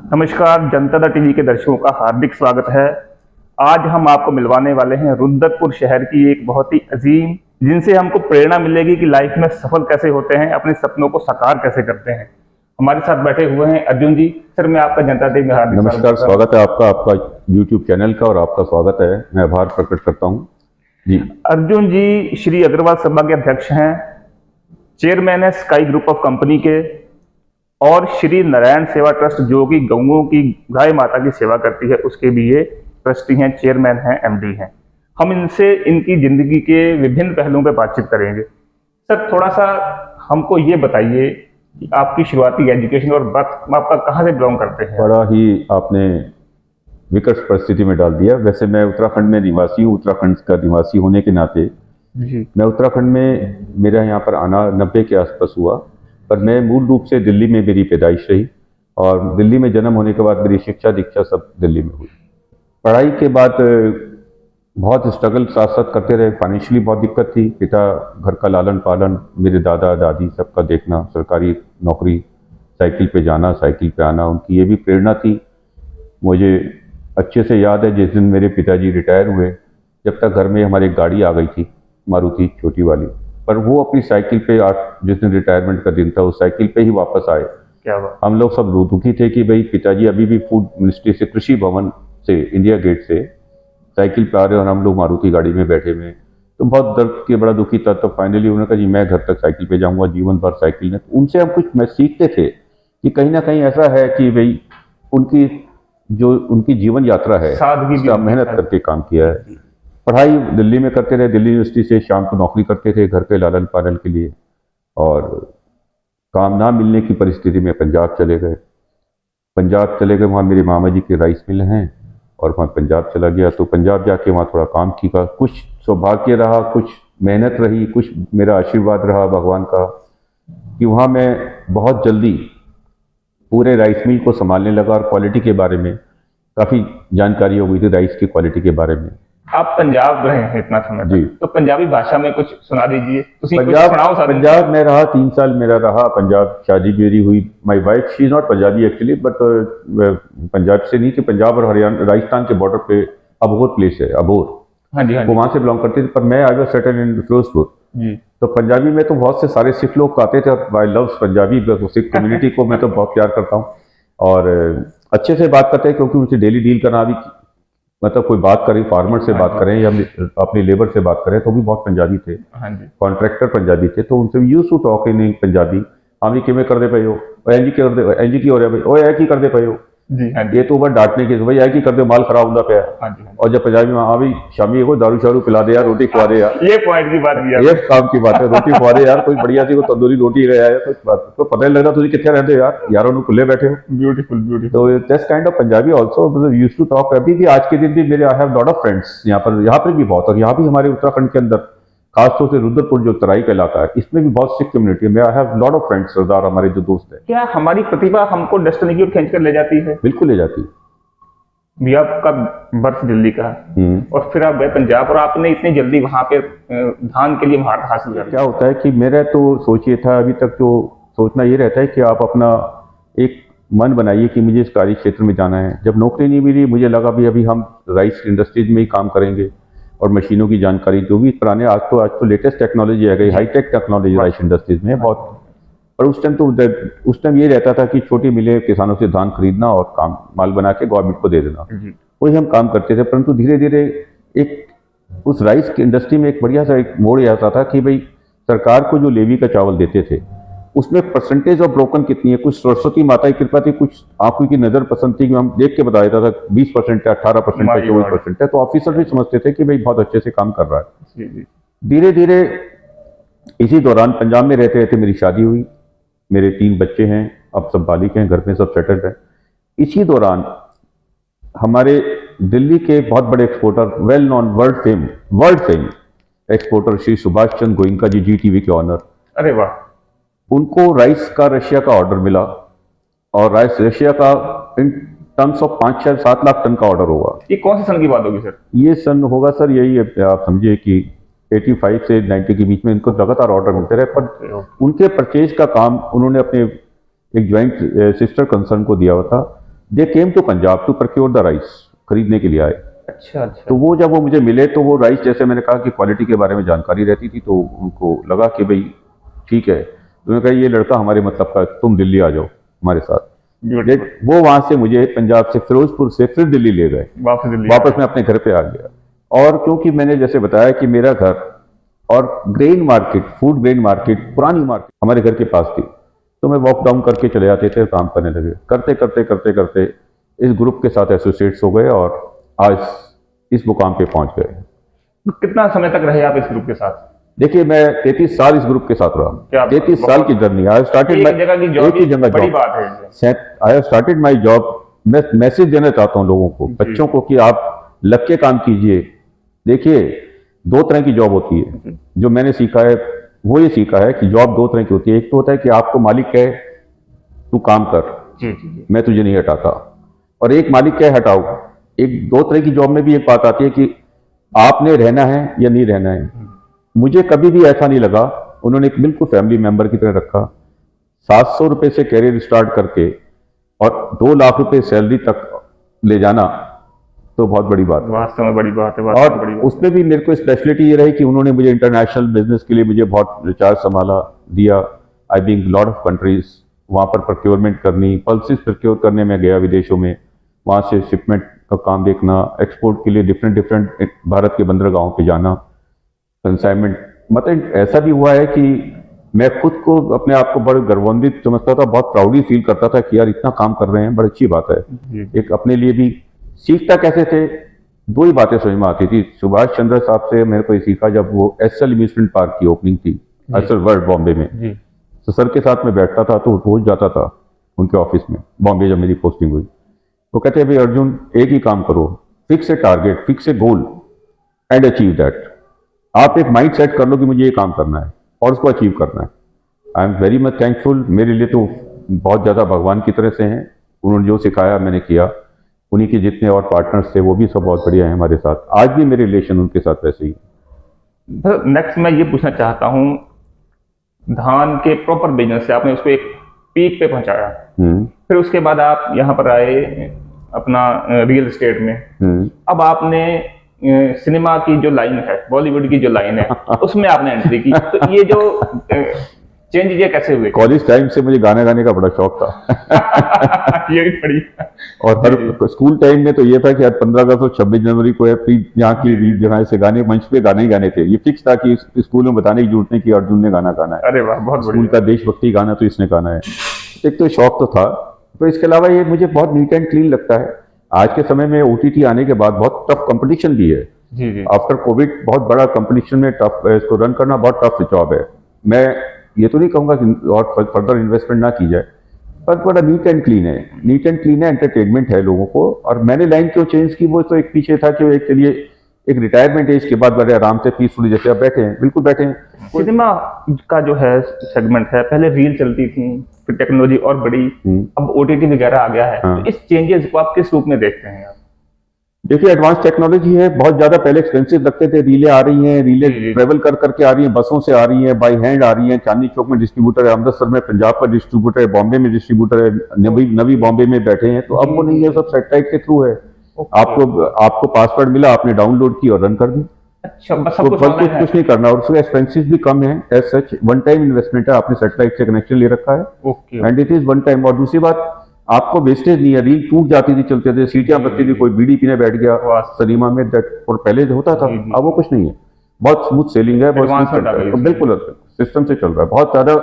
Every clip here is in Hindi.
नमस्कार, जनता टीवी के दर्शकों का हार्दिक स्वागत है। आज हम आपको मिलवाने वाले हैं रुद्रपुर शहर की एक बहुत ही अजीम, जिनसे हमको प्रेरणा मिलेगी कि लाइफ में सफल कैसे होते हैं, अपने सपनों को साकार कैसे करते हैं। हमारे साथ बैठे हुए हैं अर्जुन जी। सर, मैं आपका जनता टीवी में हार्दिक नमस्कार, स्वागत है आपका YouTube चैनल का, और आपका स्वागत है। मैं आभार प्रकट करता हूँ जी। अर्जुन जी श्री अग्रवाल सभा के अध्यक्ष हैं, चेयरमैन है स्काई ग्रुप ऑफ कंपनी के, और श्री नारायण सेवा ट्रस्ट जो कि गऊओं की, गाय माता की सेवा करती है, उसके भी ये ट्रस्टी हैं, चेयरमैन हैं, MD हैं। हम इनसे इनकी जिंदगी के विभिन्न पहलुओं पर बातचीत करेंगे। सर, थोड़ा सा हमको ये बताइए कि आपकी शुरुआती एजुकेशन और बर्थ आपका कहाँ से बिलोंग करते हैं? बड़ा ही आपने विकट परिस्थिति में डाल दिया। वैसे मैं उत्तराखंड में निवासी हूँ। उत्तराखंड का निवासी होने के नाते जी, मैं उत्तराखंड में, मेरा यहाँ पर आना 90 के आसपास हुआ, पर मैं मूल रूप से दिल्ली में मेरी पैदाइश रही, और दिल्ली में जन्म होने के बाद मेरी शिक्षा दीक्षा सब दिल्ली में हुई। पढ़ाई के बाद बहुत स्ट्रगल साथ साथ करते रहे। फाइनेंशियली बहुत दिक्कत थी। पिता घर का लालन पालन, मेरे दादा दादी सबका देखना, सरकारी नौकरी, साइकिल पे जाना साइकिल पे आना, उनकी ये भी प्रेरणा थी। मुझे अच्छे से याद है जिस दिन मेरे पिताजी रिटायर हुए, जब तक घर में हमारी एक गाड़ी आ गई थी, मारुति छोटी वाली, पर वो अपनी साइकिल पे, जिस दिन रिटायरमेंट का दिन था, उस साइकिल पे ही वापस आए। क्या बात। हम लोग सब दुखी थे कि भाई पिताजी अभी भी फूड मिनिस्ट्री से, कृषि भवन से, इंडिया गेट से साइकिल पे आ रहे, और हम लोग मारुति गाड़ी में बैठे हुए। तो बहुत दर्द के बड़ा दुखी था। तो फाइनली उन्होंने कहा जी मैं घर तक साइकिल पे जाऊंगा, जीवन भर साइकिल में। तो उनसे हम कुछ मैं सीखते थे कि कहीं ना कहीं ऐसा है कि भाई उनकी जीवन यात्रा है, उसका मेहनत करके काम किया है। पढ़ाई दिल्ली में करते रहे, दिल्ली यूनिवर्सिटी से शाम को नौकरी करते थे घर के लालन पालन के लिए, और काम ना मिलने की परिस्थिति में पंजाब चले गए। वहाँ मेरे मामा जी के राइस मिल हैं, और वहाँ पंजाब चला गया। तो पंजाब जाके वहाँ थोड़ा काम सीखा। कुछ सौभाग्य रहा, कुछ मेहनत रही, कुछ मेरा आशीर्वाद रहा भगवान का, कि वहाँ मैं बहुत जल्दी पूरे राइस मिल को संभालने लगा, और क्वालिटी के बारे में काफ़ी जानकारी हो गई थी, राइस की क्वालिटी के बारे में। आप पंजाब रहे हैं इतना समय जी, तो पंजाबी भाषा में कुछ सुना दीजिए। पंजाब में रहा 3 साल मेरा रहा। पंजाब शादी मेरी हुई। My wife, she is not Punjabi actually, but Punjab से नहीं थी। पंजाब और हरियाणा, राजस्थान के बॉर्डर पे अबोहर प्लेस है, अबोहर। हाँ जी, हाँ जी। वो वहाँ से बिलोंग करते थे, पर मैं I was settle in Firozpur. जी। तो पंजाबी में तो बहुत से सारे सिख लोग आते थे, और I love Punjabi, Sikh community को मैं तो बहुत प्यार करता हूँ, और अच्छे से बात करते हैं, क्योंकि उनसे डेली डील करना भी, मतलब कोई बात करें, फार्मर से बात करें या अपनी लेबर से बात करें, तो भी बहुत पंजाबी थे। हाँ जी। कॉन्ट्रैक्टर पंजाबी थे, तो उनसे use to talk in Punjabi. हाँ भी किमें करते पे हो, एंजी की हो रहा भाई, ओ की करते पे हो जी। हाँ जी। ये तो बस डांटने की, भाई ऐ की करते, माल खराब होता पे। हाँ जी। और जब पंजाबी में, हाँ भाई शामी को दारू शारू पिला दे यार, रोटी खवा दे यार, ये पॉइंट की बात किया, ये काम की बात है। रोटी खवा दे यार, कोई बढ़िया सी, कोई तंदूरी रोटी ले आया, कुछ बात तो पता नहीं लगता तुझे कितने रहते हो यार, यारों ने खुले बैठे हो। Beautiful beautiful. तो this kind of Punjabi also used to talk. अभी भी आज के दिन भी मेरे, I have lot of friends यहाँ पर भी बहुत, और यहाँ भी हमारे उत्तराखंड के अंदर, खासतौर से रुद्रपुर जो तराई का इलाका है, इसमें भी बहुत सिख कम्युनिटी में। I have lot of friends, सरदार हमारे जो दोस्त हैं। क्या हमारी प्रतिभा हमको डेस्टिनी की ओर खींच कर ले जाती है? बिल्कुल ले जाती। भी आपका बर्थ दिल्ली का है, और फिर आप गए पंजाब, और आपने इतनी जल्दी वहां पे धान के लिए महारत हासिल कर। क्या होता है कि मेरा तो सोच ये था, अभी तक तो सोचना ये रहता है कि आप अपना एक मन बनाइए कि मुझे इस कार्य क्षेत्र में जाना है। जब नौकरी नहीं मिली, मुझे लगा भी अभी हम राइस इंडस्ट्रीज में ही काम करेंगे, और मशीनों की जानकारी जो भी पुराने, आज तो लेटेस्ट टेक्नोलॉजी आ गई, हाईटेक टेक्नोलॉजी राइस इंडस्ट्रीज में बहुत। पर उस टाइम ये रहता था कि छोटी मिले, किसानों से धान खरीदना और काम माल बना के गवर्नमेंट को दे देना, वही हम काम करते थे। परंतु धीरे धीरे एक उस राइस की इंडस्ट्री में एक बढ़िया सा एक मोड़ आता था कि भाई सरकार को जो लेवी का चावल देते थे, उसमें परसेंटेज ऑफ ब्रोकन कितनी है। कुछ सरस्वती माता की कृपा थी, कुछ आंखों की नजर पसंद थी, कि हम देख के बता देता था 20% है, 18% है, 24% है। तो ऑफिसर भी समझते थे कि भाई बहुत अच्छे से काम कर रहा है। धीरे धीरे इसी दौरान पंजाब में रहते रहते मेरी शादी हुई, मेरे 3 बच्चे हैं, अब सब बालिक हैं, घर में सब सेटल्ड हैं। इसी दौरान हमारे दिल्ली के बहुत बड़े exporter, well known, world fame exporter Shri Subhash Chandra Goenka ji, GTV के ऑनर, अरे वाह, उनको राइस का रशिया का ऑर्डर मिला, और राइस रशिया का in terms of 5-7 lakh ton का ऑर्डर होगा। ये कौन से सन की बात होगी सर? ये सन होगा सर, यही आप समझिए कि 85 से 90 के बीच में इनको लगातार ऑर्डर मिलते रहे। पर उनके परचेज का काम उन्होंने अपने एक ज्वाइंट सिस्टर कंसर्न को दिया हुआ था, they came to Punjab to procure the rice, खरीदने के लिए आए। अच्छा अच्छा। तो वो जब वो मुझे मिले तो वो राइस, जैसे मैंने कहा कि क्वालिटी के बारे में जानकारी रहती थी, तो उनको लगा कि भाई ठीक है, तो उन्होंने कहा ये लड़का हमारे मतलब का, तुम दिल्ली आ जाओ हमारे साथ। वो वहां से मुझे पंजाब से, फिरोजपुर से फिर दिल्ली ले गए, वापस मैं अपने घर पे आ गया। और क्योंकि मैंने जैसे बताया कि मेरा घर और grain market, food grain market, पुरानी मार्केट हमारे घर के पास थी, तो मैं वॉक डाउन करके चले जाते थे, काम करने लगे। करते करते करते करते इस ग्रुप के साथ एसोसिएट्स हो गए और आज इस मुकाम पे पहुंच गए। तो कितना समय तक रहे आप इस ग्रुप के साथ? देखिए, मैं 33 साल इस ग्रुप के साथ रहा। 33 साल की जर्नी। आई स्टार्टेड एक जगह की जॉब, बड़ी बात है। I started my job. मैं मैसेज देना चाहता हूँ लोगों को, बच्चों को, कि आप लग के काम कीजिए। देखिए, दो तरह की जॉब होती है। जो मैंने सीखा है वो ये सीखा है कि जॉब दो तरह की होती है। एक तो होता है कि आपको मालिक कहे तू काम कर, जी। मैं तुझे नहीं हटाता, और एक मालिक कहे हटाओ। एक दो तरह की जॉब में भी एक बात आती है कि आपने रहना है या नहीं रहना है। मुझे कभी भी ऐसा नहीं लगा, उन्होंने एक बिल्कुल फैमिली मेंबर की तरह रखा। 700 रुपए से कैरियर स्टार्ट करके और 2 लाख रुपए सैलरी तक ले जाना तो बहुत बड़ी बात है। वास्तव में बड़ी बात है। और उसमें भी मेरे को स्पेशलिटी ये रही कि उन्होंने मुझे इंटरनेशनल बिजनेस के लिए मुझे बहुत रिचार्ज संभाला दिया। I being lot of countries, वहाँ पर प्रोक्योरमेंट करनी, पल्सेस प्रोक्योर करने में गया विदेशों में, वहाँ से शिपमेंट का काम देखना, एक्सपोर्ट के लिए डिफरेंट भारत के बंदरगाहों पे जाना, कंसाइनमेंट। मतलब ऐसा भी हुआ है कि मैं खुद को, अपने आप को बड़ा गर्वान्वित समझता था, बहुत प्राउडली फील करता था कि यार इतना काम कर रहे हैं, बड़ी अच्छी बात है। एक अपने लिए भी सीखता कैसे थे, दो ही बातें समझ में आती थी। सुभाष चंद्र साहब से मेरे को ये सीखा जब वो एसएल एम्यूजमेंट पार्क की ओपनिंग थी, एसएल वर्ल्ड बॉम्बे में, तो सर के साथ में बैठता था तो रोज जाता था उनके ऑफिस में, बॉम्बे जब मेरी पोस्टिंग हुई। वो कहते हैं भाई अर्जुन, एक ही काम करो, fix a target, fix a goal and achieve that. आप एक माइंड सेट कर लो कि मुझे ये काम करना है और उसको अचीव करना है। I am very much thankful. मेरे लिए तो बहुत ज़्यादा भगवान की तरह से हैं। उन्होंने जो सिखाया मैंने किया। उन्हीं के जितने और पार्टनर्स थे वो भी सब बहुत बढ़िया हैं हमारे साथ। आज भी मेरे रिलेशन उनके साथ वैसे ही। नेक्स्ट मैं ये पूछना चाहता हूँ, धान के प्रॉपर बिजनेस से आपने उसको एक पीक पे पहुंचाया, फिर उसके बाद आप यहाँ पर आए अपना रियल एस्टेट में। अब आपने सिनेमा की जो लाइन है, बॉलीवुड की जो लाइन है, उसमें आपने एंट्री की। तो ये जो चेंज ये कैसे हुए? कॉलेज टाइम से मुझे गाने गाने का बड़ा शौक था। ये भी बड़ी। और हर स्कूल टाइम में तो ये था कि यार 15 अगस्त और 26 जनवरी को यहाँ की जगह से गाने, मंच पे गाने ही गाने थे। ये फिक्स था कि स्कूल में बताने की जरूरत नहीं कि अर्जुन ने गाना गाना है। अरे वाह, बहुत स्कूल का देशभक्ति गाना तो इसने गाना है। एक तो शौक तो था, तो इसके अलावा ये मुझे बहुत नीट एंड क्लीन लगता है। आज के समय में ओटीटी आने के बाद बहुत टफ कंपटीशन भी है। आफ्टर कोविड बहुत बड़ा कंपटीशन में टफ, इसको रन करना बहुत टफ जॉब है। मैं ये तो नहीं कहूंगा कि और फर्दर इन्वेस्टमेंट ना की जाए, पर बड़ा नीट एंड क्लीन है। नीट एंड क्लीन है, एंटरटेनमेंट है लोगों को। और मैंने लाइन क्यों चेंज की, वो तो एक पीछे था कि एक चलिए एक रिटायरमेंट एज के बाद बड़े आराम से पीसफुली, जैसे आप बैठे हैं, बिल्कुल बैठे हैं। सिनेमा का जो है सेगमेंट है, पहले रील चलती थी, फिर टेक्नोलॉजी और बड़ी, अब ओटीटी वगैरह आ गया है। तो इस चेंजेस को आप किस रूप में देखते हैं? देखिए, एडवांस टेक्नोलॉजी है, बहुत ज्यादा पहले एक्सपेंसिव लगते थे। रीलें आ रही हैं, रीलें ट्रेवल कर करके आ रही हैं, बसों से आ रही हैं, बाई हैंड आ रही हैं। चांदनी चौक में डिस्ट्रीब्यूटर है, अमृतसर में पंजाब का डिस्ट्रीब्यूटर है, बॉम्बे में डिस्ट्रीब्यूटर है, नवी बॉम्बे में बैठे हैं। तो अब वो नहीं है, सब सैटेलाइट के थ्रू है। आपको पासवर्ड मिला, आपने डाउनलोड की और रन कर दी। अच्छा, बस तो कुछ नहीं करना। और उसके एक्सपेंसिस भी कम है। As such one time investment है, आपने सैटेलाइट से कनेक्शन ले रखा है and it is one time. और दूसरी बात, आपको वेस्टेज नहीं है। रील टूट जाती थी चलते थे, सीटियां बचती थी, कोई बीड़ी पीने बैठ गया सिनेमा में, और पहले होता था। अब वो कुछ नहीं है, बहुत स्मूथ सेलिंग है, बहुत स्मूथ, बिल्कुल सिस्टम से चल रहा है। बहुत ज्यादा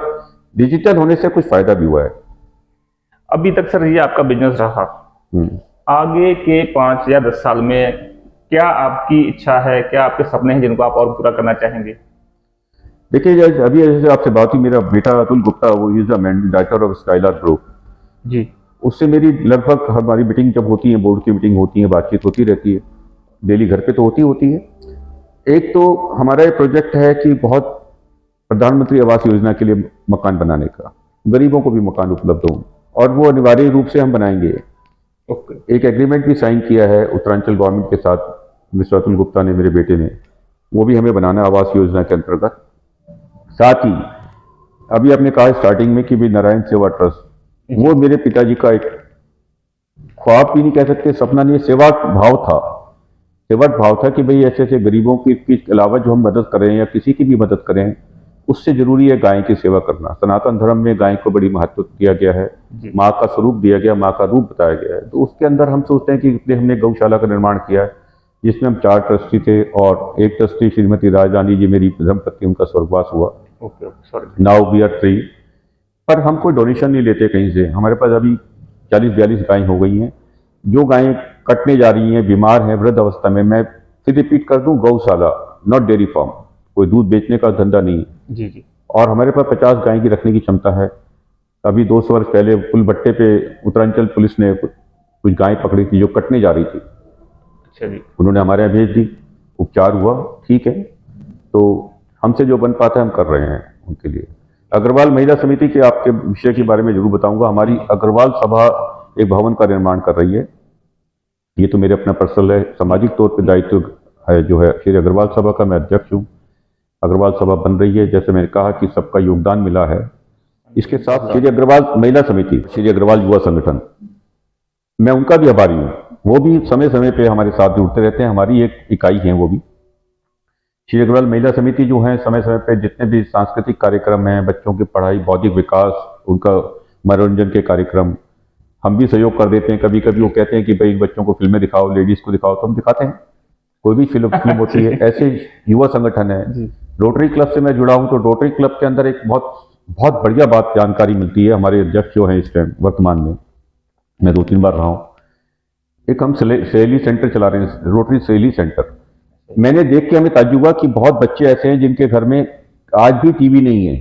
डिजिटल होने से कुछ फायदा भी हुआ है। अभी तक सर ये आपका बिजनेस रहा, आगे के 5 या 10 साल में क्या आपकी इच्छा है, क्या आपके सपने हैं जिनको आप और पूरा करना चाहेंगे? देखिए, अभी जैसे आपसे बात हुई, मेरा बेटा अतुल गुप्ता, वो is the managing director of Skylark group ji. उससे मेरी लगभग हमारी मीटिंग जब होती है, बोर्ड की मीटिंग होती है, बातचीत होती रहती है, डेली घर पे तो होती है। एक तो हमारा ये प्रोजेक्ट है कि बहुत प्रधानमंत्री आवास योजना के लिए मकान बनाने का, गरीबों को भी मकान उपलब्ध हो, और वो अनिवार्य रूप से हम बनाएंगे। एक एग्रीमेंट भी साइन किया है उत्तरांचल गवर्नमेंट के साथ, मिस्टर अतुल गुप्ता ने, मेरे बेटे ने, वो भी हमें बनाना आवास योजना के अंतर्गत। साथ ही अभी आपने कहा स्टार्टिंग में कि भी नारायण सेवा ट्रस्ट, वो मेरे पिताजी का एक ख्वाब भी नहीं कह सकते, सपना नहीं, सेवा भाव था। सेवा भाव था कि भाई ऐसे ऐसे गरीबों के अलावा जो हम मदद करें या किसी की भी मदद करें, उससे जरूरी है गाय की सेवा करना। सनातन धर्म में गाय को बड़ी महत्व दिया गया है, माँ का स्वरूप दिया गया, माँ का रूप बताया गया है। तो उसके अंदर हम सोचते हैं कि इसलिए हमने गौशाला का निर्माण किया है, जिसमें हम 4 ट्रस्टी थे और एक ट्रस्टी श्रीमती राजरानी जी मेरी धर्मपत्नी, उनका स्वर्गवास हुआ। Okay, sorry. Now we are 3। पर हम कोई डोनेशन नहीं लेते कहीं से। हमारे पास अभी 40-42 गायें हो गई हैं। जो गायें कटने जा रही हैं, बीमार हैं, वृद्ध अवस्था में, मैं फिर रिपीट कर दूं, गौशाला, नॉट डेयरी फार्म, कोई दूध बेचने का धंधा नहीं है। जी जी। और हमारे पास 50 गाय की रखने की क्षमता है। अभी 200 वर्ष पहले पुलबट्टे पे उत्तरांचल पुलिस ने कुछ गायें पकड़ी थी जो कटने जा रही थी। अच्छा जी। उन्होंने हमारे यहाँ भेज दी, उपचार हुआ, ठीक है। तो हमसे जो बन पाता है हम कर रहे हैं उनके लिए। अग्रवाल महिला समिति के आपके विषय के बारे में जरूर बताऊंगा। हमारी अग्रवाल सभा एक भवन का निर्माण कर रही है। ये तो मेरे अपना पर्सनल है, सामाजिक तौर पे दायित्व है जो है। श्री अग्रवाल सभा का मैं अध्यक्ष हूँ। अग्रवाल सभा बन रही है, जैसे मैंने कहा कि सबका योगदान मिला है। इसके साथ श्री अग्रवाल महिला समिति, श्री अग्रवाल युवा संगठन, मैं उनका भी आभारी हूँ। वो भी समय समय पे हमारे साथ जुड़ते रहते हैं, हमारी एक इकाई है वो भी। श्री अग्रवाल महिला समिति जो है, समय समय पे जितने भी सांस्कृतिक कार्यक्रम हैं, बच्चों की पढ़ाई, बौद्धिक विकास, उनका मनोरंजन के कार्यक्रम, हम भी सहयोग कर देते हैं। कभी कभी वो कहते हैं कि भाई बच्चों को फिल्में दिखाओ, लेडीज को दिखाओ, तो हम दिखाते हैं। कोई भी फिल्म होती है। ऐसे युवा संगठन है। रोटरी क्लब से मैं जुड़ा हूं, तो रोटरी क्लब के अंदर एक बहुत बढ़िया बात जानकारी मिलती है। हमारे अध्यक्ष जो हैं इस टाइम वर्तमान में, मैं 2-3 बार रहा हूं, एक हम सहेली सेंटर चला रहे हैं, रोटरी सहेली सेंटर। मैंने देख के हमें ताज्जुब हुआ कि बहुत बच्चे ऐसे हैं जिनके घर में आज भी टीवी नहीं है।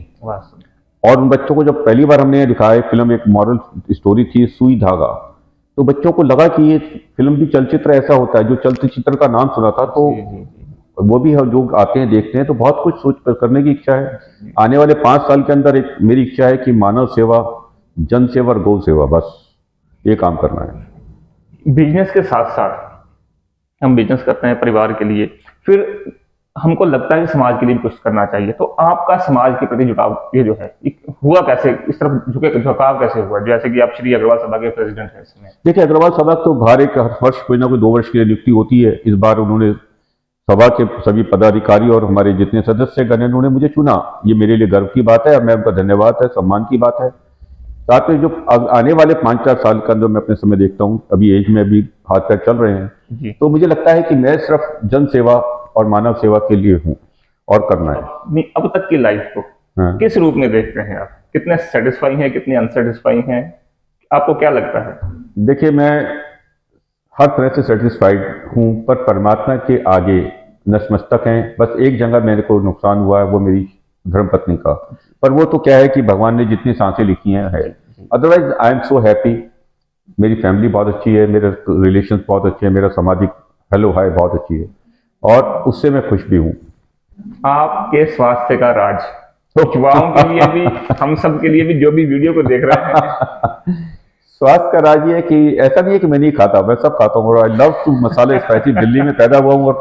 और उन बच्चों को जब पहली बार हमने दिखाया फिल्म, एक मॉरल स्टोरी थी, सुई धागा, तो बच्चों को लगा कि ये फिल्म भी चलचित्र ऐसा होता है। जो चलचित्र का नाम सुना था, तो वो भी जो आते हैं देखते हैं तो बहुत कुछ सोच करने की इच्छा है। आने वाले 5 साल के अंदर एक मेरी इच्छा है कि मानव सेवा, जन सेवा और गौ सेवा, बस ये काम करना है। बिजनेस के साथ साथ हम बिजनेस करते हैं परिवार के लिए, फिर हमको लगता है कि समाज के लिए भी कुछ करना चाहिए। तो आपका समाज के प्रति जुड़ाव ये जो है हुआ कैसे, इस तरफ झुकाव कैसे हुआ, जैसे कि आप श्री अग्रवाल सभा के प्रेसिडेंट हैं इसमें? देखिए, अग्रवाल सभा तो बाहर एक हर वर्ष कोई ना कोई 2 वर्ष की नियुक्ति होती है। इस बार उन्होंने सभा के सभी पदाधिकारी और हमारे जितने सदस्यगण हैं, उन्होंने मुझे चुना। ये मेरे लिए गर्व की बात है और मैं उनका धन्यवाद है, सम्मान की बात है। साथ में जो आने वाले 5-4 साल का अंदर मैं अपने समय देखता हूँ, अभी एज में भी हाथ पैर चल रहे हैं, तो मुझे लगता है कि मैं सिर्फ जन सेवा और मानव सेवा के लिए हूँ और करना है। अब तक की लाइफ को किस रूप में देखते हैं आप? कितने सेटिस्फाई हैं, कितने अनसेटिस्फाई हैं, आपको क्या लगता है? देखिए, मैं हर तरह से सेटिस्फाइड हूँ, पर परमात्मा के आगे नतमस्तक हैं। बस एक जगह मेरे को नुकसान हुआ है, वो मेरी धर्मपत्नी का, पर वो तो क्या है कि भगवान ने जितनी सांसें लिखी हैं है। Otherwise I am so happy. मेरी फैमिली बहुत अच्छी है, मेरे रिलेशन बहुत अच्छे हैं, मेरा सामाजिक हेलो हाय बहुत अच्छी है और उससे मैं खुश भी हूँ। आपके स्वास्थ्य का राज युवाओं के लिए भी, हम सब के लिए भी, जो भी वीडियो को देख रहे हैं, स्वास्थ्य का राज ये है कि ऐसा नहीं है कि मैं नहीं खाता, मैं सब खाता हूँ। आई लव टू मसाले स्पाइसी। दिल्ली में पैदा हुआ हूँ और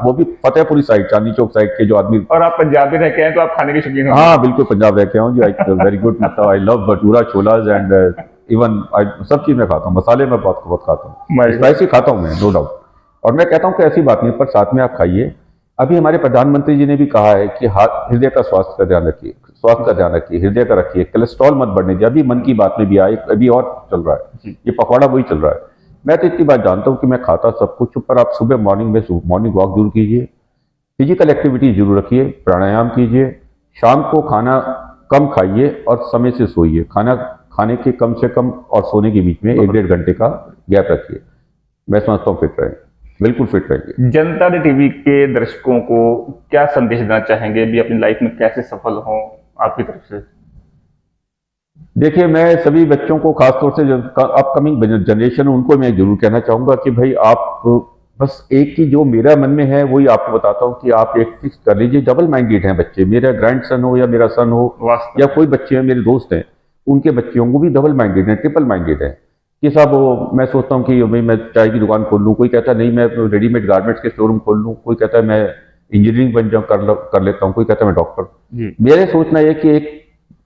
वो भी फतेहपुरी साइड, चांदनी चौक साइड के जो आदमी। और आप पंजाबी रह के हैं तो आप खाने के शौकीन हो? हाँ बिल्कुल, पंजाब रह के हूँ जी। वेरी गुड, मतलब आई लव भटूरा, छोलाज एंड इवन सब चीज मैं खाता हूँ। मसाले मैं बहुत खाता हूँ, स्पाइसी खाता हूँ मैं, नो डाउट। और मैं कहता हूँ कि ऐसी बात नहीं, पर साथ में आप खाइए। अभी हमारे प्रधानमंत्री जी ने भी कहा है कि हृदय का स्वास्थ्य का ध्यान रखिए, स्वास्थ्य का ध्यान रखिए, हृदय का रखिए, कोलेस्ट्रॉल मत बढ़ने दीजिए। अभी मन की बात में भी आए, अभी और चल रहा है, ये पकवाड़ा वही चल रहा है। मैं तो इतनी बात जानता हूँ कि मैं खाता सब कुछ, पर आप सुबह मॉर्निंग वॉक जरूर कीजिए, फिजिकल एक्टिविटी जरूर रखिए, प्राणायाम कीजिए, शाम को खाना कम खाइए और समय से सोइए। खाना खाने के कम से कम और सोने के बीच में 1-1.5 घंटे का गैप रखिए। मैं समझता हूँ फिट रहें, बिल्कुल फिट रहेंगे। जनता टीवी के दर्शकों को क्या संदेश देना चाहेंगे, भी अपनी लाइफ में कैसे सफल हों आपकी तरफ से? देखिए, मैं सभी बच्चों को, खासतौर से जो अपकमिंग जनरेशन, उनको मैं जरूर कहना चाहूंगा कि भाई आप बस एक ही जो मेरा मन में है वही आपको बताता हूँ कि आप एक फिक्स कर लीजिए। डबल माइंडेड हैं बच्चे, मेरा ग्रैंड सन हो या मेरा सन हो या कोई बच्चे हैं मेरे दोस्त हैं, उनके बच्चियों को भी डबल माइंडेड है, ट्रिपल माइंडेड है कि साहब मैं सोचता हूँ कि भाई मैं चाय की दुकान खोल लूँ, कोई कहता है नहीं मैं रेडीमेड गारमेंट्स के शोरूम खोल लूँ, कोई कहता है मैं इंजीनियरिंग बन जाऊँ कर लेता हूँ, कोई कहता है मैं डॉक्टर। मेरे सोचना यह कि एक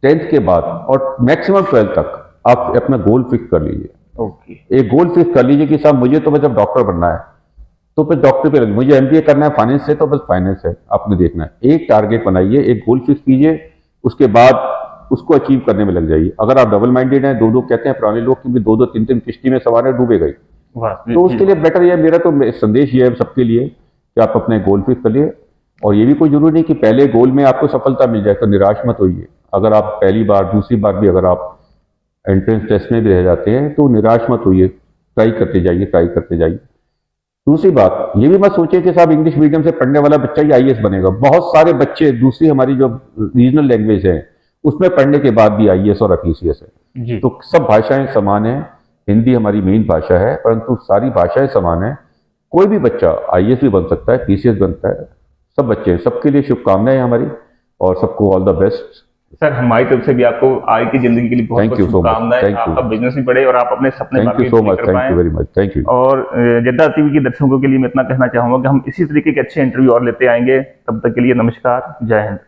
10th के बाद और मैक्सिमम 12th तक आप अपना गोल फिक्स कर लीजिए। ओके। एक गोल फिक्स कर लीजिए कि साहब मुझे तो मतलब डॉक्टर बनना है, तो फिर डॉक्टर पे लगे। मुझे एमबीए करना है फाइनेंस से, तो बस फाइनेंस है आपने देखना है। एक टारगेट बनाइए, एक गोल फिक्स कीजिए, उसके बाद उसको अचीव करने में लग जाइए। अगर आप डबल माइंडेड हैं, दो दो कहते हैं पुराने लोग कि दो दो तीन तीन किश्ती में सवार है, डूबे गए। वाह, तो उसके लिए बेटर ये मेरा तो संदेश ये है सबके लिए कि आप अपने गोल फिक्स करिए। और ये भी कोई जरूरी नहीं कि पहले गोल में आपको सफलता मिल जाए, तो निराश मत होइए। अगर आप पहली बार दूसरी बार भी अगर आप एंट्रेंस टेस्ट में भी रह जाते हैं तो निराश मत होइए, ट्राई करते जाइए, ट्राई करते जाइए। दूसरी बात ये भी मत सोचिए कि साहब इंग्लिश मीडियम से पढ़ने वाला बच्चा ही आईएएस बनेगा। बहुत सारे बच्चे दूसरी हमारी जो रीजनल लैंग्वेज है उसमें पढ़ने के बाद भी आईएएस और पीसीएस है। जी। तो सब भाषाएं समान है। हिंदी हमारी मेन भाषा है, परंतु सारी भाषाएं समान है। कोई भी बच्चा आईएएस भी बन सकता है, पीसीएस बनता है। सब बच्चे, सबके लिए शुभकामनाएं हमारी, और सबको ऑल द बेस्ट। सर, हमारी तरफ से भी आपको आगे की जिंदगी के लिए बहुत Thank बहुत you so much. शुभकामनाएं। Thank you. आपका बिजनेस भी बढ़े और आप अपने सपने थैंक बाकी यू सो पूरे मच, कर थैंक पाएं। You very much, thank you. और जद्दा टीवी के दर्शकों के लिए मैं इतना कहना चाहूंगा कि हम इसी तरीके के अच्छे इंटरव्यू और लेते आएंगे। तब तक के लिए नमस्कार, जय हिंद।